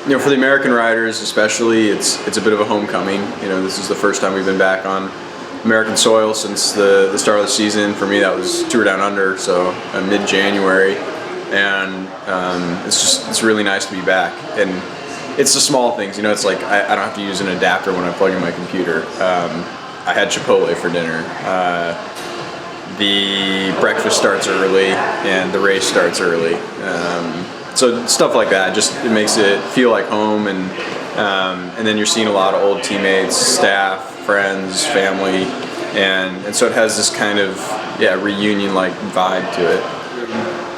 For the American riders especially, it's a bit of a homecoming. This is the first time we've been back on American soil since the start of the season. For me, that was Tour Down Under, so mid-January, and it's really nice to be back. And it's the small things, it's like I don't have to use an adapter when I plug in my computer. I had Chipotle for dinner. The breakfast starts early and the race starts early. So stuff like that, it makes it feel like home, and then you're seeing a lot of old teammates, staff, friends, family, and so it has this kind of reunion-like vibe to it.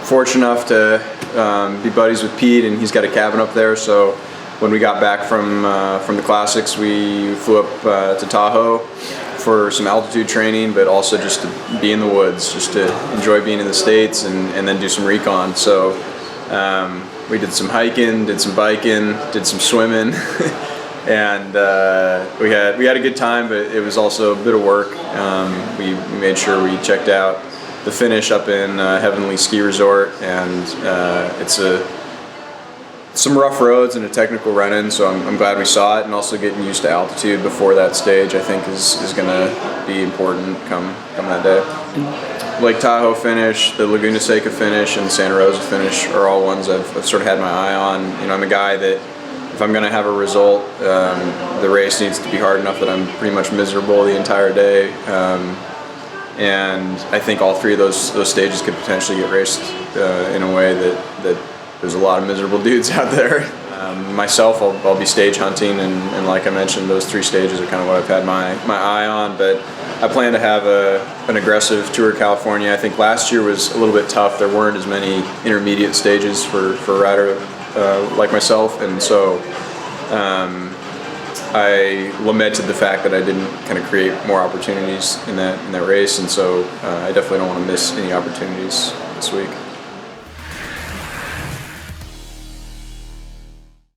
Fortunate enough to be buddies with Pete, and he's got a cabin up there. So when we got back from the classics, we flew up to Tahoe for some altitude training, but also just to be in the woods, just to enjoy being in the States, and then do some recon. So we did some hiking, did some biking, did some swimming, and we had a good time, but it was also a bit of work. We made sure we checked out the finish up in Heavenly Ski Resort, and it's some rough roads and a technical run-in, so I'm glad we saw it, and also getting used to altitude before that stage I think is going to be important come that day. Lake Tahoe finish, the Laguna Seca finish, and Santa Rosa finish are all ones I've sort of had my eye on. I'm a guy that if I'm going to have a result, the race needs to be hard enough that I'm pretty much miserable the entire day. And I think all three of those stages could potentially get raced in a way that there's a lot of miserable dudes out there. Myself, I'll be stage hunting, and like I mentioned, those three stages are kind of what I've had my eye on, but I plan to have an aggressive Tour of California. I think last year was a little bit tough. There weren't as many intermediate stages for a rider like myself, and so I lamented the fact that I didn't kind of create more opportunities in that race, and so I definitely don't want to miss any opportunities this week.